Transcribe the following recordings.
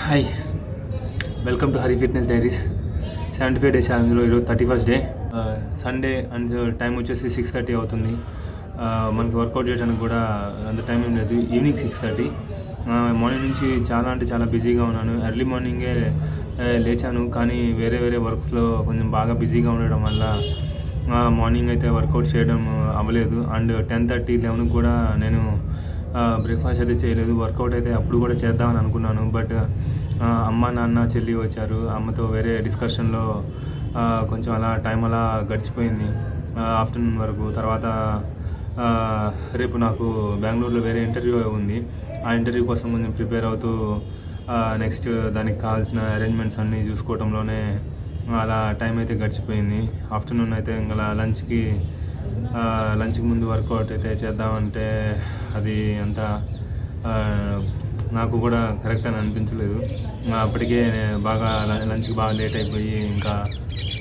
Hi, welcome to Hari fitness diaries. 75 days అందులో ఈరోజు 31st day, Sunday and time వచ్చేసి 6:30 అవుతుంది. మనకి వర్కౌట్ చేయడానికి కూడా అంత టైం ఏం లేదు. ఈవినింగ్ 6:30. మార్నింగ్ నుంచి చాలా బిజీగా ఉన్నాను. ఎర్లీ మార్నింగే లేచాను, కానీ వేరే వర్క్స్లో కొంచెం బాగా బిజీగా ఉండడం వల్ల మార్నింగ్ అయితే వర్కౌట్ చేయడం అవ్వలేదు. అండ్ 10:30, 11 కూడా నేను బ్రేక్ఫాస్ట్ అయితే చేయలేదు. వర్కౌట్ అయితే అప్పుడు కూడా చేద్దామని అనుకున్నాను, బట్ అమ్మ, నాన్న, చెల్లి వచ్చారు. అమ్మతో వేరే డిస్కషన్లో కొంచెం టైం అలా గడిచిపోయింది ఆఫ్టర్నూన్ వరకు. తర్వాత రేపు నాకు బెంగళూరులో వేరే ఇంటర్వ్యూ ఉంది. ఆ ఇంటర్వ్యూ కోసం కొంచెం ప్రిపేర్ అవుతూ నెక్స్ట్ దానికి కావాల్సిన అరేంజ్మెంట్స్ అన్నీ చూసుకోవడంలోనే అలా టైం అయితే గడిచిపోయింది. ఆఫ్టర్నూన్ అయితే ఇంకా లంచ్కి ముందు వర్కౌట్ అయితే చేద్దామంటే అది అంత నాకు కూడా కరెక్ట్ అని అనిపించలేదు. అప్పటికే లంచ్కి బాగా లేట్ అయిపోయి ఇంకా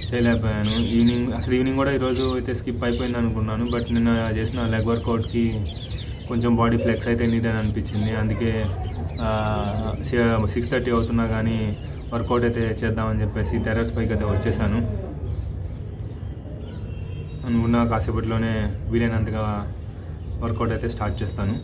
చేయలేకపోయాను. ఈవినింగ్ కూడా ఈరోజు అయితే స్కిప్ అయిపోయింది అనుకున్నాను, బట్ నిన్న చేసిన లెగ్ వర్కౌట్కి కొంచెం బాడీ ఫ్లెక్స్ అయితే నీట్ అని అనిపించింది. అందుకే 6:30 అవుతున్నా కానీ వర్కౌట్ అయితే చేద్దామని చెప్పేసి టెర్రస్ పైకి అయితే వచ్చేసాను. అనుకున్న కాసేపట్లోనే వీలైనంతగా వర్కౌట్ అయితే స్టార్ట్ చేస్తాను.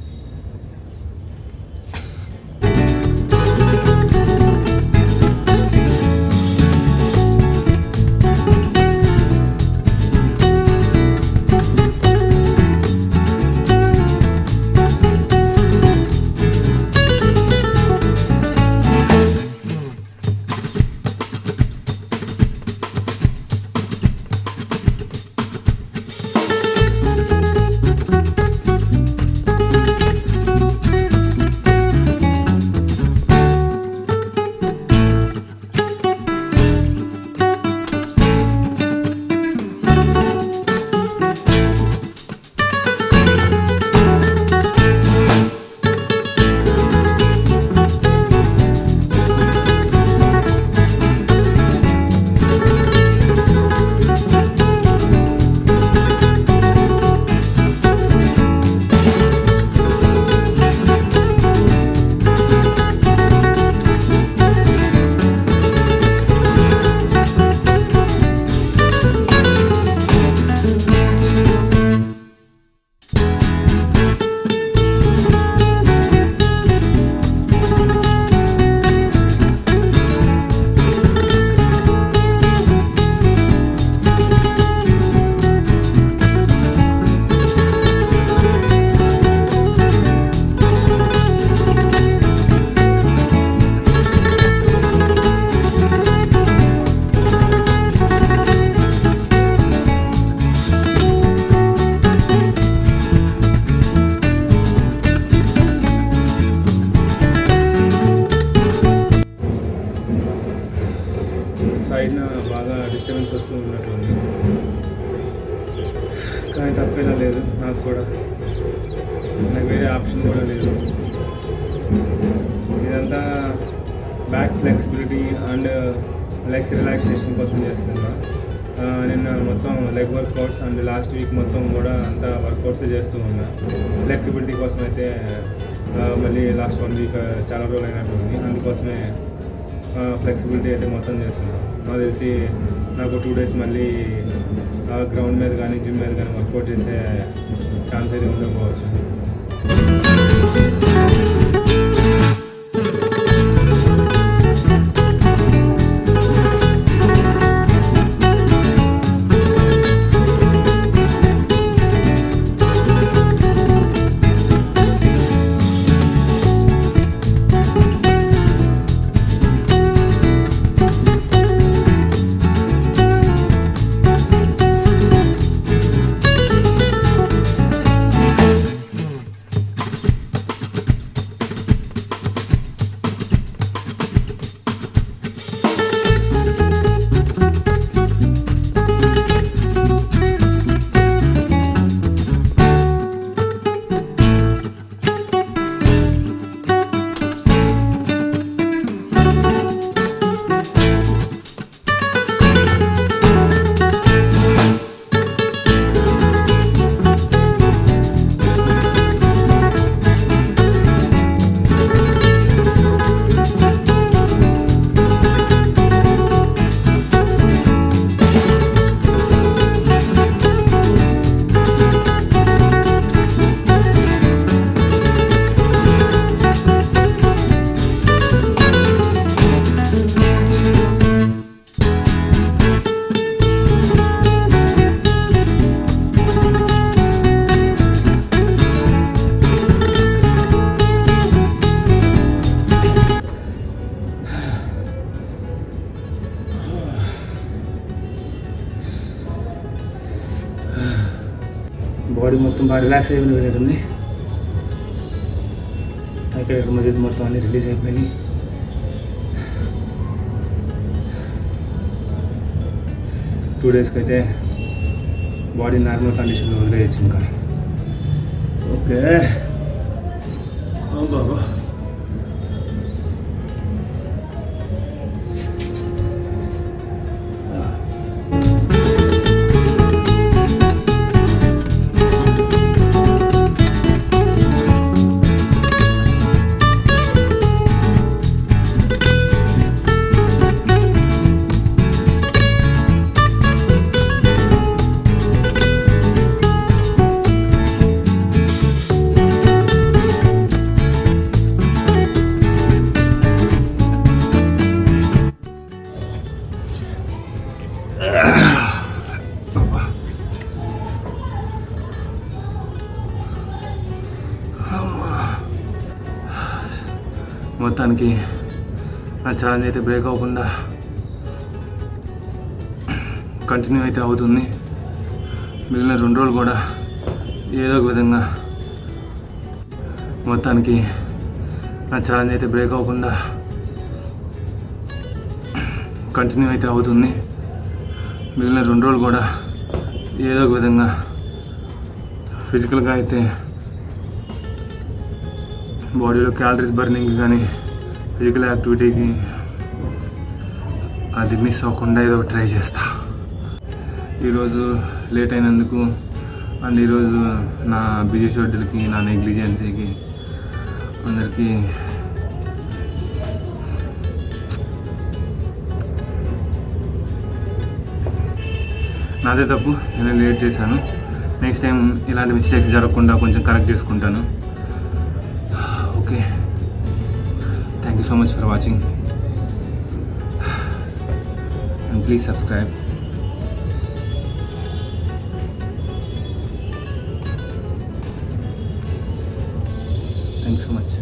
సైడ్న బాగా డిస్టర్బెన్స్ వస్తూ ఉన్నట్టుంది, కానీ తప్పేలా లేదు. నాకు వేరే ఆప్షన్ కూడా లేదు. ఇదంతా back flexibility and legs relaxation కోసం చేస్తున్నా. నిన్న మొత్తం leg workouts and last week మొత్తం కూడా అంతా వర్కౌట్స్ చేస్తూ ఉన్నా. ఫ్లెక్సిబిలిటీ కోసం అయితే మళ్ళీ లాస్ట్ 1 వీక్ చాలా రోజులు అయినట్టుంది. అందుకోసమే ఫ్లెక్సిబిలిటీ అయితే మొత్తం చేస్తున్నాను. నాకు తెలిసి నాకు 2 డేస్ మళ్ళీ గ్రౌండ్ మీద కానీ జిమ్ మీద కానీ వర్కౌట్ చేసే ఛాన్స్ అయితే ఉండకపోవచ్చు. బాడీ మొత్తం బాగా రిలాక్స్ అయిపోయినట్టుంది. ఇక్కడ మధ్య మొత్తం అన్నీ రిలీజ్ అయిపోయినాయి. టూ డేస్కి అయితే బాడీ నార్మల్ కండిషన్లో వదిలేయచ్చు ఇంకా. ఓకే బాబా మొత్తానికి నా ఛాలెంజ్ అయితే బ్రేక్ అవ్వకుండా కంటిన్యూ అయితే అవుతుంది. మిగిలిన 2 రోజులు కూడా ఏదో ఒక విధంగా మొత్తానికి నా ఛాలెంజ్ అయితే బ్రేక్ అవ్వకుండా కంటిన్యూ అయితే అవుతుంది. మిగిలిన 2 రోజులు కూడా ఏదో ఒక విధంగా ఫిజికల్గా అయితే బాడీలో క్యాలరీస్ బర్నింగ్ కానీ ఫిజికల్ యాక్టివిటీకి అది మిస్ అవ్వకుండా ఏదో ట్రై చేస్తా. ఈరోజు లేట్ అయినందుకు అండ్ ఈరోజు నా బిజీ షెడ్యూల్కి, నా నెగ్లిజెన్సీకి అందరికీ నాదే తప్పు. నేను లేట్ చేశాను. నెక్స్ట్ టైం ఇలాంటి మిస్టేక్స్ జరగకుండా కొంచెం కరెక్ట్ చేసుకుంటాను. Okay, thank you so much for watching and please subscribe. Thank you so much.